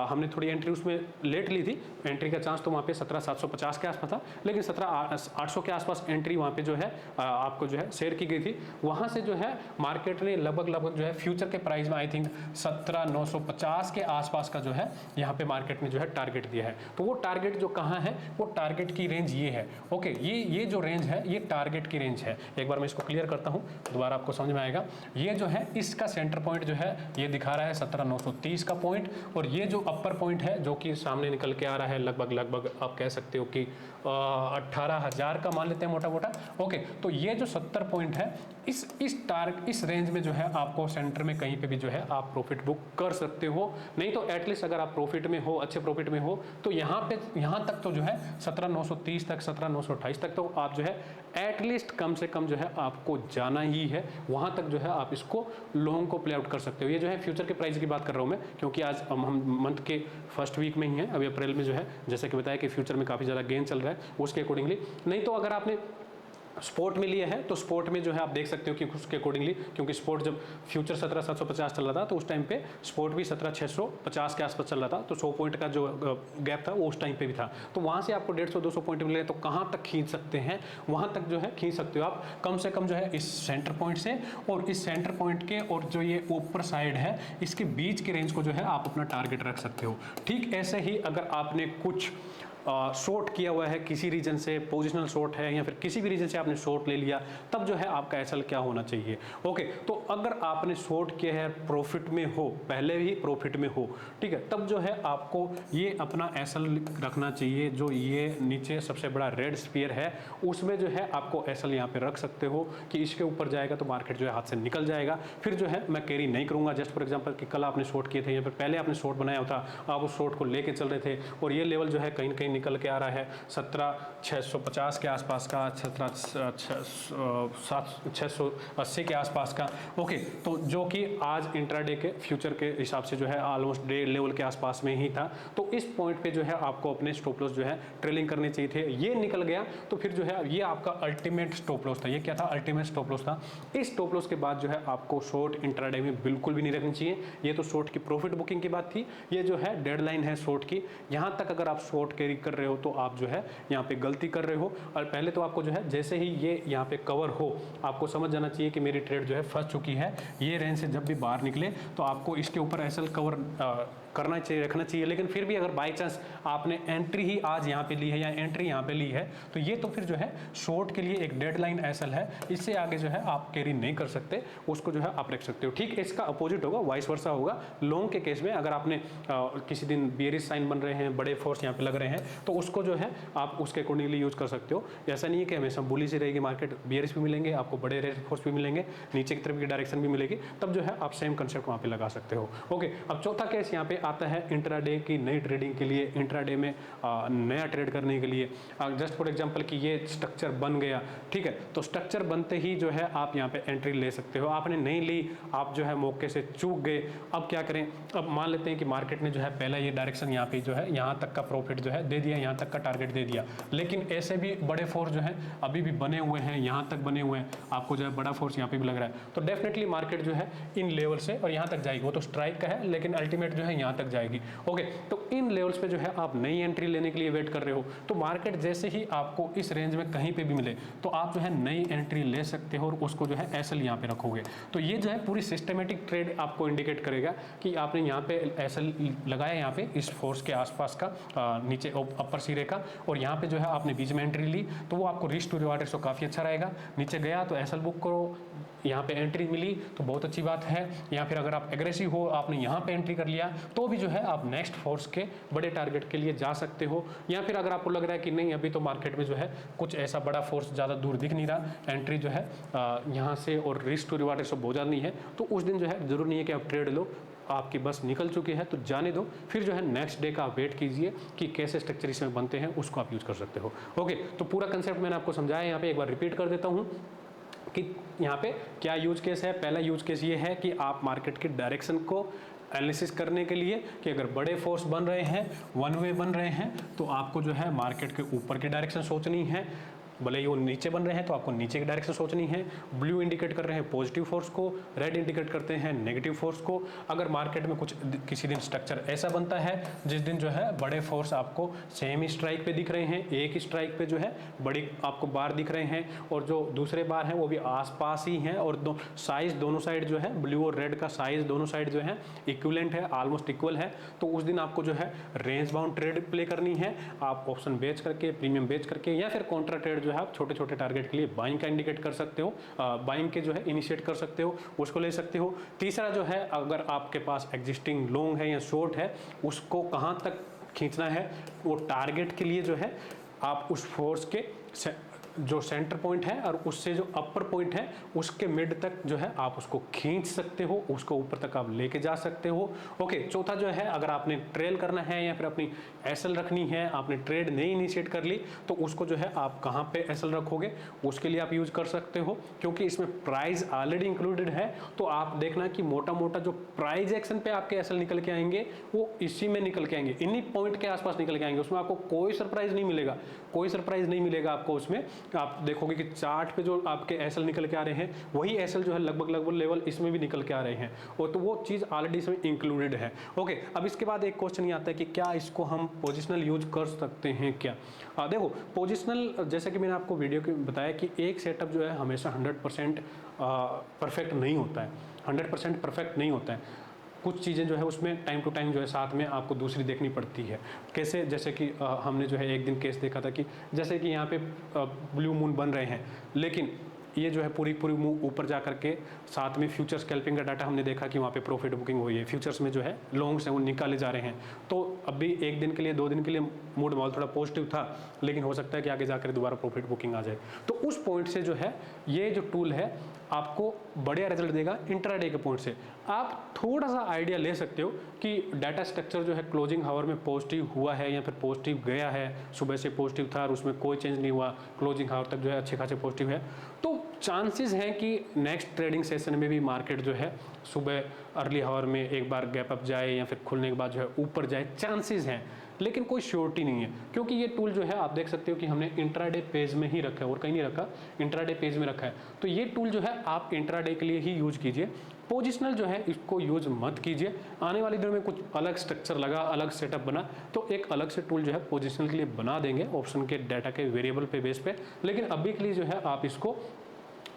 हमने थोड़ी एंट्री उसमें लेट ली थी, एंट्री का चांस तो वहाँ पे 17,750 के आसपास था, लेकिन 17,800 के आसपास एंट्री वहाँ पे जो है आपको जो है शेयर की गई थी। वहाँ से जो है मार्केट ने लगभग जो है फ्यूचर के प्राइस में आई थिंक 17,950 के आसपास का जो है यहाँ पे मार्केट ने जो है टारगेट दिया है। तो वो टारगेट जो कहाँ है, वो टारगेट की रेंज ये है। ओके, ये जो रेंज है ये टारगेट की रेंज है। एक बार मैं इसको क्लियर करता हूँ, दोबारा आपको समझ में आएगा। ये जो है इसका सेंटर पॉइंट जो है ये दिखा रहा है 17,930 का पॉइंट, और ये जो अपर पॉइंट है जो कि सामने निकल के आ रहा है लगभग आप कह सकते हो कि 18,000 का मान लेते हैं मोटा मोटा। ओके, तो ये जो 70 पॉइंट है इस रेंज में जो है आपको सेंटर में कहीं पे भी जो है आप प्रॉफिट बुक कर सकते हो। नहीं तो एटलीस्ट अगर आप प्रॉफिट में हो, अच्छे प्रॉफिट में हो, तो यहाँ तक तो जो है 17,930 तक, 17,928 तक तो आप जो है एटलीस्ट कम से कम जो है आपको जाना ही है। वहाँ तक जो है आप इसको लॉन्ग को प्ले आउट कर सकते हो। ये जो है फ्यूचर के प्राइस की बात कर रहा हूँ मैं, क्योंकि आज हम मंथ के फर्स्ट वीक में ही हैं, अभी अप्रैल में जो है जैसे कि बताया कि फ्यूचर में काफ़ी ज़्यादा गेन चल रहा है, उसके अकॉर्डिंगली। नहीं तो अगर आपने स्पोर्ट में लिए है तो स्पोर्ट में जो है आप देख सकते हो कि उसके अकॉर्डिंगली, क्योंकि स्पोर्ट जब फ्यूचर 17,750 चल रहा था तो उस टाइम पे स्पोर्ट भी 17,650 के आसपास चल रहा था, तो 100 पॉइंट का जो गैप था वो उस टाइम पे भी था। तो वहाँ से आपको 150-200 पॉइंट मिले, तो कहाँ तक खींच सकते हैं, वहाँ तक जो है खींच सकते हो आप कम से कम जो है इस सेंटर पॉइंट से, और इस सेंटर पॉइंट के और जो ये ऊपर साइड है इसके बीच के रेंज को जो है आप अपना टारगेट रख सकते हो। ठीक ऐसे ही अगर आपने कुछ शॉर्ट किया हुआ है किसी रीजन से, पोजिशनल शॉर्ट है या फिर किसी भी रीजन से आपने शॉर्ट ले लिया, तब जो है आपका एसएल क्या होना चाहिए। ओके, तो अगर आपने शॉर्ट किया है, प्रॉफिट में हो, पहले ही प्रॉफिट में हो, ठीक है, तब जो है आपको ये अपना एसएल रखना चाहिए। जो ये नीचे सबसे बड़ा रेड स्फीयर है उसमें जो है आपको एसएल यहाँ पे रख सकते हो कि इसके ऊपर जाएगा तो मार्केट जो है हाथ से निकल जाएगा, फिर जो है मैं कैरी नहीं करूंगा। जस्ट फॉर एग्जांपल कि कल आपने शॉर्ट किए थे या फिर पहले आपने शॉर्ट बनाया होता, आप उस शॉर्ट को लेके चल रहे थे और ये लेवल जो है कहीं ना कहीं निकल के आ रहा है 17,650 के आसपास का, 17,680 के आसपास का। ओके, तो जो कि आज इंट्राडे के फ्यूचर के हिसाब से जो है ऑलमोस्ट डे लेवल के आसपास में ही था। तो इस पॉइंट पे जो है आपको अपने स्टॉप लॉस जो है ट्रेलिंग करने चाहिए थे। ये निकल गया तो फिर जो है ये आपका अल्टीमेट स्टॉप लॉस था। ये क्या था? अल्टीमेट स्टॉप लॉस था। इस स्टॉप लॉस के बाद जो है आपको शॉर्ट इंट्राडे में बिल्कुल भी नहीं रखनी चाहिए। ये तो शॉर्ट की प्रॉफिट बुकिंग की बात थी, ये जो है डेडलाइन है शॉर्ट की। यहाँ तक अगर आप शॉर्ट कैरी कर रहे हो तो आप जो है यहाँ पे गलती कर रहे हो। और पहले तो आपको जो है जैसे ही ये यहाँ पे कवर हो, आपको समझ जाना चाहिए कि मेरी ट्रेड जो है फंस चुकी है। ये रेंज से जब भी बाहर निकले तो आपको इसके ऊपर एसएल कवर करना चाहिए, रखना चाहिए। लेकिन फिर भी अगर बाई चांस आपने एंट्री ही आज यहाँ पे ली है या एंट्री यहाँ पे ली है तो ये तो फिर जो है शॉर्ट के लिए एक डेडलाइन एसएल है, इससे आगे जो है आप कैरी नहीं कर सकते, उसको जो है आप रख सकते हो। ठीक, इसका अपोजिट होगा, वाइस वर्सा होगा। लॉन्ग के केस में अगर आपने किसी दिन बियरिश साइन बन रहे हैं, बड़े फोर्स यहाँ पे लग रहे हैं, तो उसको जो है आप उसके अकॉर्डिंगली यूज कर सकते हो। ऐसा नहीं है कि हमेशा बुलिश ही रहेगी मार्केट, बियरिश भी मिलेंगे आपको, बड़े रेट फोर्स भी मिलेंगे, नीचे की तरफ की डायरेक्शन भी मिलेगी, तब जो है आप सेम कंसेप्ट वहाँ पे लगा सकते हो। ओके, अब चौथा केस यहाँ पे आता है इंट्राडे की नई ट्रेडिंग के लिए, इंट्राडे में नया ट्रेड करने के लिए। जस्ट फॉर एग्जांपल कि ये स्ट्रक्चर बन गया, ठीक है, तो स्ट्रक्चर बनते ही जो है आप यहाँ पे एंट्री ले सकते हो। आपने नहीं ली, आप जो है मौके से चूक गए, अब क्या करें? अब मान लेते हैं कि मार्केट ने जो है पहला ये डायरेक्शन यहाँ पे जो है यहाँ तक का प्रॉफिट जो है दे दिया, यहाँ तक का टारगेट दे दिया, लेकिन ऐसे भी बड़े फोर्स जो है अभी भी बने हुए हैं, यहाँ तक बने हुए हैं, आपको जो है बड़ा फोर्स यहाँ पे भी लग रहा है, तो डेफिनेटली मार्केट जो है इन लेवल से और यहाँ तक जाएगी। वो तो स्ट्राइक का है लेकिन अल्टीमेट जो है यहाँ तक जाएगी। ओके, तो इन लेवल्स पे जो है आप नई एंट्री लेने के लिए वेट कर रहे हो, तो मार्केट जैसे ही आपको इस रेंज में कहीं पे भी मिले तो आप जो है नई एंट्री ले सकते हो और उसको जो है एसएल यहाँ पे रखोगे। तो ये जो है पूरी सिस्टमेटिक ट्रेड आपको इंडिकेट करेगा कि आपने यहाँ पे एसएल लगाया, यहाँ पे इस फोर्स के आसपास का नीचे अपर सिरे का, और यहाँ पे जो है आपने बीच में एंट्री ली, तो वो आपको रिस्क टू रिवार्ड रेशो काफ़ी अच्छा रहेगा। नीचे गया तो एसएल बुक करो, यहाँ पे एंट्री मिली तो बहुत अच्छी बात है। या फिर अगर आप एग्रेसिव हो, आपने यहाँ पे एंट्री कर लिया, तो भी जो है आप नेक्स्ट फोर्स के बड़े टारगेट के लिए जा सकते हो। या फिर अगर आपको लग रहा है कि नहीं अभी तो मार्केट में जो है कुछ ऐसा बड़ा फोर्स ज़्यादा दूर दिख नहीं रहा, एंट्री जो है यहाँ से और रिस्क टू रिवार्ड रेशो बहुत ज़्यादा नहीं है, तो उस दिन जो है जरूरी नहीं है कि आप ट्रेड लो, आपकी बस निकल चुकी है तो जाने दो। फिर जो है नेक्स्ट डे का आप वेट कीजिए कि कैसे स्ट्रक्चर इसमें बनते हैं, उसको आप यूज कर सकते हो। ओके, तो पूरा कंसेप्ट मैंने आपको समझाया, यहाँ पे एक बार रिपीट कर देता हूँ कि यहाँ पे क्या यूज केस है। पहला यूज केस ये है कि आप मार्केट की डायरेक्शन को एनालिसिस करने के लिए कि अगर बड़े फोर्स बन रहे हैं, वन वे बन रहे हैं, तो आपको जो है मार्केट के ऊपर की डायरेक्शन सोचनी है, भले ही वो नीचे बन रहे हैं तो आपको नीचे की डायरेक्शन सोचनी है। ब्लू इंडिकेट कर रहे हैं पॉजिटिव फोर्स को, रेड इंडिकेट करते हैं नेगेटिव फोर्स को। अगर मार्केट में कुछ किसी दिन स्ट्रक्चर ऐसा बनता है जिस दिन जो है बड़े फोर्स आपको सेम स्ट्राइक पे दिख रहे हैं, एक स्ट्राइक पे जो है बड़ी आपको बार दिख रहे हैं और जो दूसरे बार हैं वो भी आसपास ही हैं, और साइज दोनों साइड जो है ब्लू और रेड का साइज दोनों साइड जो है इक्विवेलेंट है, ऑलमोस्ट इक्वल है, तो उस दिन आपको जो है रेंज बाउंड ट्रेड प्ले करनी है। आप ऑप्शन बेच करके, प्रीमियम बेच करके, या फिर कॉन्ट्रा ट्रेड आप छोटे छोटे टारगेट के लिए बाइंग का इंडिकेट कर सकते हो, बाइंग के जो है इनिशिएट कर सकते हो, उसको ले सकते हो। तीसरा जो है, अगर आपके पास एग्जिस्टिंग लॉन्ग है या शॉर्ट है, उसको कहाँ तक खींचना है, वो टारगेट के लिए जो है आप उस फोर्स के जो सेंटर पॉइंट है और उससे जो अपर पॉइंट है उसके मिड तक जो है आप उसको खींच सकते हो, उसको ऊपर तक आप लेके जा सकते हो। ओके, चौथा जो है, अगर आपने ट्रेल करना है या फिर अपनी एसएल रखनी है, आपने ट्रेड नहीं इनिशिएट कर ली, तो उसको जो है आप कहाँ पे एसएल रखोगे, उसके लिए आप यूज कर सकते हो। क्योंकि इसमें प्राइस ऑलरेडी इंक्लूडेड है, तो आप देखना कि मोटा मोटा जो प्राइस एक्शन पे आपके एसएल निकल के आएंगे वो इसी में निकल के आएंगे, इन्हीं पॉइंट के आसपास निकल के आएंगे। उसमें आपको कोई सरप्राइज नहीं मिलेगा, कोई सरप्राइज नहीं मिलेगा आपको। उसमें आप देखोगे कि चार्ट पे जो आपके एसएल निकल के आ रहे हैं वही एसएल जो है लगभग लेवल इसमें भी निकल के आ रहे हैं, और तो वो चीज़ ऑलरेडी इसमें इंक्लूडेड है। ओके, अब इसके बाद एक क्वेश्चन ये आता है कि क्या इसको हम पोजिशनल यूज कर सकते हैं क्या? देखो, पोजिशनल जैसे कि मैंने आपको वीडियो के बताया कि एक सेटअप जो है हमेशा 100% परफेक्ट नहीं होता है, 100% परफेक्ट नहीं होता है। कुछ चीज़ें जो है उसमें टाइम टू टाइम जो है साथ में आपको दूसरी देखनी पड़ती है। कैसे, जैसे कि हमने जो है एक दिन केस देखा था कि जैसे कि यहाँ पे ब्लू मून बन रहे हैं, लेकिन ये जो है पूरी मूव ऊपर जा करके साथ में फ्यूचर स्कैल्पिंग का डाटा हमने देखा कि वहाँ पे प्रॉफिट बुकिंग हुई है, फ्यूचर्स में जो है लॉन्ग्स हैं वो निकाले जा रहे हैं। तो अभी एक दिन के लिए 2 दिन के लिए मूड माहौल थोड़ा पॉजिटिव था, लेकिन हो सकता है कि आगे जाकर दोबारा प्रॉफिट बुकिंग आ जाए। तो उस पॉइंट से जो है ये जो टूल है आपको बढ़िया रिजल्ट देगा। इंट्राडे के पॉइंट से आप थोड़ा सा आइडिया ले सकते हो कि डाटा स्ट्रक्चर जो है क्लोजिंग हावर में पॉजिटिव हुआ है या फिर पॉजिटिव गया है, सुबह से पॉजिटिव था और उसमें कोई चेंज नहीं हुआ, क्लोजिंग हावर तक जो है अच्छे खासे पॉजिटिव है, तो चांसेस हैं कि नेक्स्ट ट्रेडिंग सेशन में भी मार्केट जो है सुबह अर्ली हावर में एक बार गैप अप जाए या फिर खुलने के बाद जो है ऊपर जाए, चांसेस हैं, लेकिन कोई श्योरिटी नहीं है। क्योंकि ये टूल जो है आप देख सकते हो कि हमने इंट्राडे पेज में ही रखा है और कहीं नहीं रखा, इंट्राडे पेज में रखा है। तो ये टूल जो है आप इंट्राडे के लिए ही यूज कीजिए, पोजिशनल जो है इसको यूज मत कीजिए। आने वाले दिनों में कुछ अलग स्ट्रक्चर लगा, अलग सेटअप बना, तो एक अलग से टूल जो है पोजिशनल के लिए बना देंगे ऑप्शन के डाटा के वेरिएबल पे बेस पे। लेकिन अभी के लिए जो है आप इसको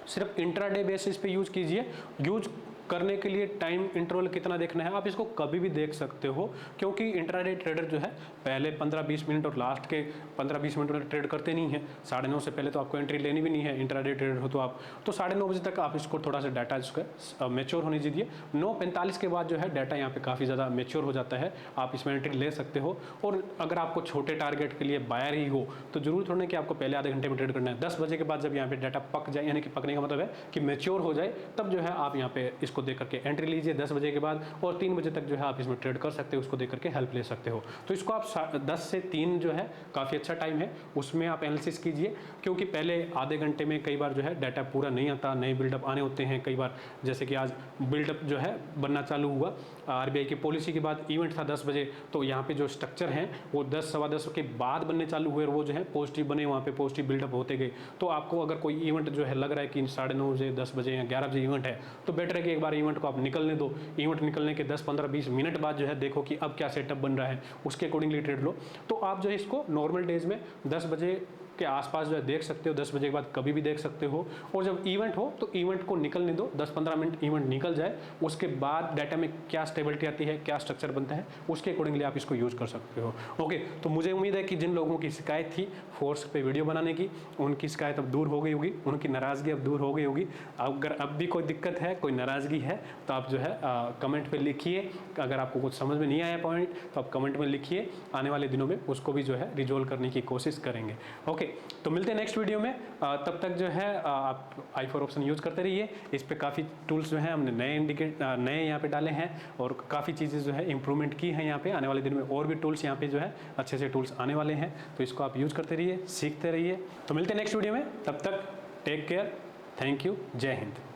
सिर्फ इंट्राडे बेसिस पे यूज कीजिए। यूज करने के लिए टाइम इंटरवल कितना देखना है आप इसको कभी भी देख सकते हो, क्योंकि इंट्राडे ट्रेडर जो है पहले 15-20 मिनट और लास्ट के 15-20 मिनट में ट्रेड करते नहीं है। 9:30 से पहले तो आपको एंट्री लेनी भी नहीं है, इंट्राडे ट्रेडर हो तो आप तो 9:30 बजे तक आप इसको थोड़ा सा डाटा इसका मैच्योर होने दीजिए। 9:45 के बाद जो है डाटा यहाँ पे काफ़ी ज़्यादा मैच्योर हो जाता है, आप इसमें एंट्री ले सकते हो। और अगर आपको छोटे टारगेट के लिए बायर ही हो तो जरूर थोड़ा कि आपको पहले आधे घंटे में ट्रेड करना है। 10 बजे के बाद जब यहाँ पे डाटा पक जाए, यानी कि पकने का मतलब है कि मैच्योर हो जाए, तब जो है आप यहाँ पे इसको देख करके एंट्री लीजिए 10 बजे के बाद, और 3 बजे तक जो है आप इसमें ट्रेड कर सकते हो, उसको देख करके हेल्प ले सकते हो। तो इसको आप 10 से 3 जो है काफ़ी अच्छा टाइम है, उसमें आप एनालिसिस कीजिए, क्योंकि पहले आधे घंटे में कई बार जो है डाटा पूरा नहीं आता, नए बिल्डअप आने होते हैं कई बार। जैसे कि आज बिल्डअप जो है बनना चालू हुआ, आरबीआई की पॉलिसी के बाद इवेंट था 10 बजे, तो यहाँ पे जो स्ट्रक्चर हैं वो 10 सवा 10 के बाद बनने चालू हुए और वो जो है पॉजिटिव बने, वहाँ पे पॉजिटिव बिल्डअप होते गए। तो आपको अगर कोई इवेंट जो है लग रहा है कि 9:30 बजे 10 बजे या 11 बजे इवेंट है, तो बेटर है कि एक बार इवेंट को आप निकलने दो। इवेंट निकलने के 10, 15, 20 मिनट बाद जो है देखो कि अब क्या सेटअप बन रहा है, उसके अकॉर्डिंगली ट्रेड लो। तो आप जो है इसको नॉर्मल डेज में 10 बजे के आसपास जो है देख सकते हो, 10 बजे के बाद कभी भी देख सकते हो। और जब इवेंट हो तो इवेंट को निकलने दो, 10-15 मिनट इवेंट निकल जाए, उसके बाद डाटा में क्या स्टेबिलिटी आती है, क्या स्ट्रक्चर बनता है, उसके अकॉर्डिंगली आप इसको यूज कर सकते हो। ओके, तो मुझे उम्मीद है कि जिन लोगों की शिकायत थी फोर्स पे वीडियो बनाने की, उनकी शिकायत अब दूर हो गई होगी, उनकी नाराज़गी अब दूर हो गई होगी। अगर अब भी कोई दिक्कत है, कोई नाराज़गी है, तो आप जो है कमेंट पे लिखिए। अगर आपको कुछ समझ में नहीं आया पॉइंट तो आप कमेंट में लिखिए, आने वाले दिनों में उसको भी जो है रिजोल्व करने की कोशिश करेंगे। ओके, तो मिलते हैं नेक्स्ट वीडियो में। तब तक जो है आप i4 ऑप्शन यूज़ करते रहिए। इस पे काफ़ी टूल्स जो हैं हमने नए यहाँ पे डाले हैं और काफ़ी चीज़ें जो है इंप्रूवमेंट की हैं यहाँ पे। आने वाले दिन में और भी टूल्स यहाँ पे जो है अच्छे से टूल्स आने वाले हैं, तो इसको आप यूज़ करते रहिए, सीखते रहिए। तो मिलते हैं नेक्स्ट वीडियो में, तब तक टेक केयर, थैंक यू, जय हिंद।